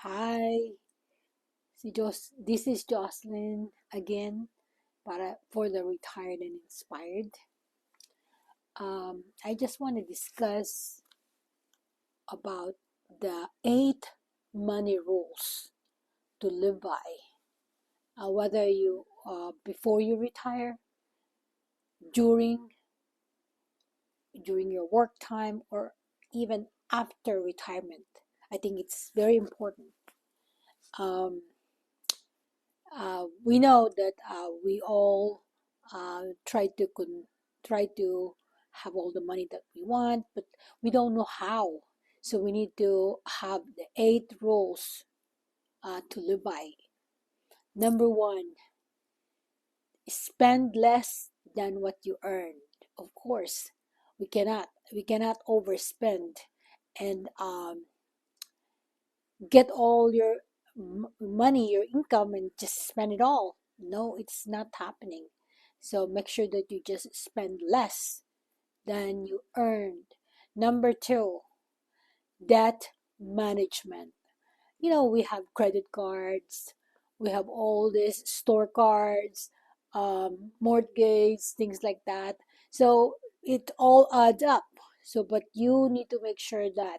Hi, this is Jocelyn again for the Retired and Inspired. I just want to discuss about the 8 money rules to live by. Whether you before you retire, during your work time, or even after retirement. I think it's very important. Um, we know that we all try to have all the money that we want, but we don't know how. So we need to have the 8 rules to live by. Number one, spend less than what you earn. Of course, we cannot overspend and get all your money, your income, and just spend it all. No, it's not happening. So make sure that you just spend less than you earned. Number two, debt management. We have credit cards, we have all these store cards, mortgage, things like that. So it all adds up. So, but you need to make sure that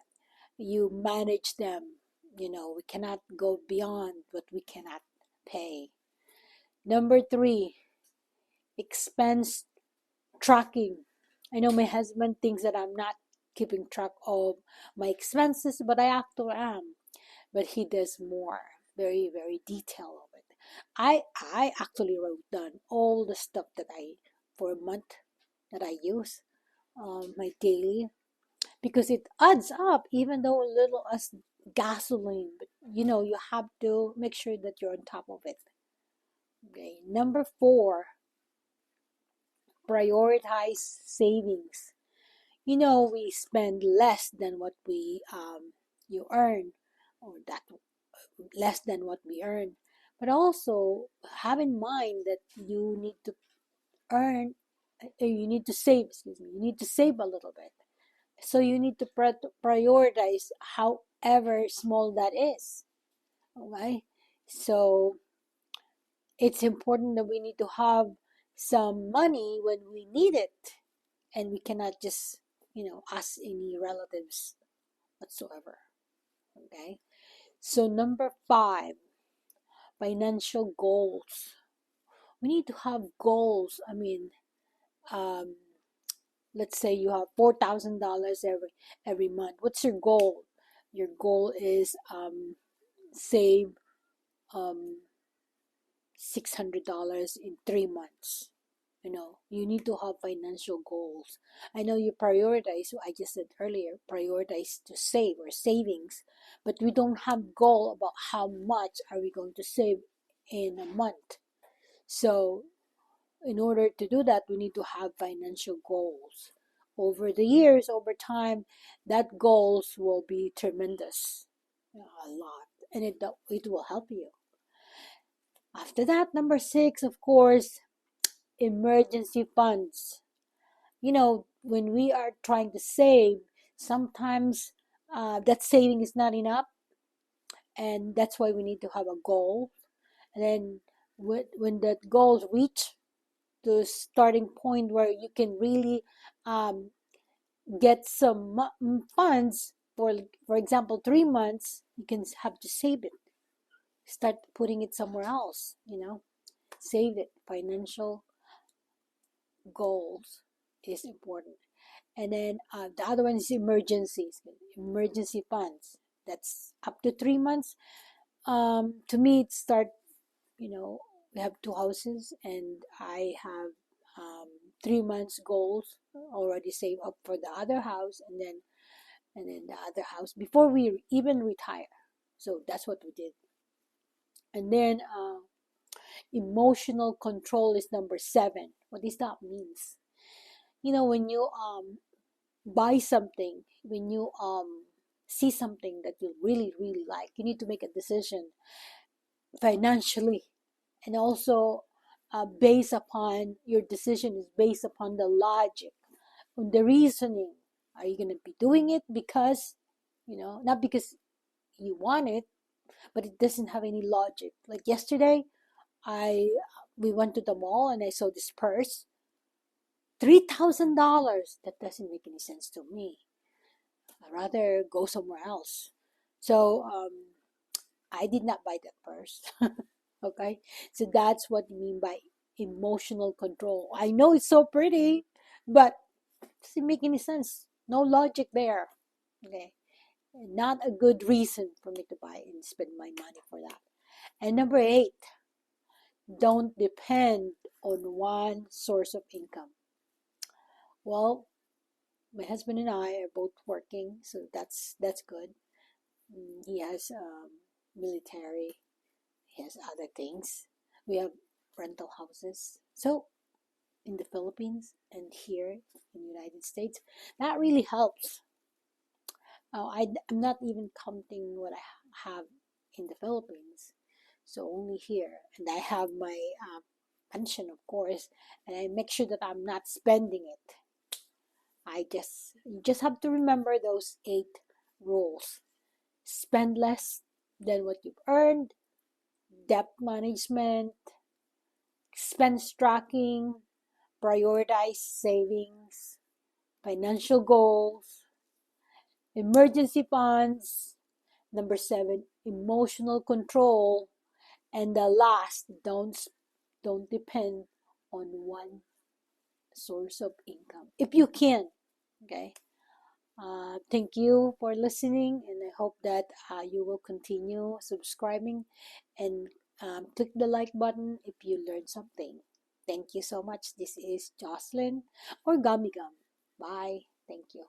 you manage them. We cannot go beyond what we cannot pay. Number three, expense tracking. I know my husband thinks that I'm not keeping track of my expenses, but I actually am. But he does more, very, very detailed of it. I actually wrote down all the stuff that I for a month that I use, my daily, because it adds up, even though a little as gasoline. But you have to make sure that you're on top of it. Okay. Number four, prioritize savings. We spend less than what we you earn, or that less than what we earn. But also have in mind that you need to earn, you need to save, excuse me, you need to save a little bit. So you need to prioritize, however small that is. Okay? So it's important that we need to have some money when we need it, and we cannot just, ask any relatives whatsoever. Okay? So number five, financial goals. We need to have goals. I mean, um, let's say you have $4,000 every month. What's your goal? Your goal is save um, $600 in 3 months. You need to have financial goals. I know you prioritize, I just said earlier, prioritize to save or savings, but we don't have goal about how much are we going to save in a month. So in order to do that, we need to have financial goals. Over the years, over time, that goals will be tremendous, a lot, and it will help you. After that, number six, of course, emergency funds. When we are trying to save, sometimes that saving is not enough, and that's why we need to have a goal. And then when that goal is reached, the starting point where you can really um, get some funds for example 3 months, you can have to save it, start putting it somewhere else, save it. Financial goals is important. And then the other one is emergency funds. That's up to 3 months. To me, it start, we have 2 houses, and I have 3 months goals already saved up for the other house, and then the other house before we even retire. So that's what we did. And then emotional control is number seven. What does that means? When you buy something, when you see something that you really, really like, you need to make a decision financially, and also based upon your decision is based upon the logic, on the reasoning. Are you going to be doing it because, not because you want it, but it doesn't have any logic. Like yesterday, I we went to the mall and I saw this purse, $3,000. That doesn't make any sense to me. I'd rather go somewhere else. So I did not buy that purse. Okay, so that's what you mean by emotional control. I know it's so pretty, but it doesn't make any sense. No logic there. Okay, not a good reason for me to buy and spend my money for that. And number eight, don't depend on one source of income. Well, my husband and I are both working, so that's good. He has military. He has other things. We have rental houses. So in the Philippines and here in the United States, that really helps. I'm not even counting what I have in the Philippines. So only here. And I have my pension, of course, and I make sure that I'm not spending it. You just have to remember those eight rules. Spend less than what you've earned, debt management, expense tracking, prioritize savings, financial goals, emergency funds. Number seven, emotional control. And the last, don't depend on one source of income if you can. Okay. Thank you for listening, and I hope that you will continue subscribing and click the like button if you learned something. Thank you so much. This is Jocelyn or Gummy Gum. Bye. Thank you.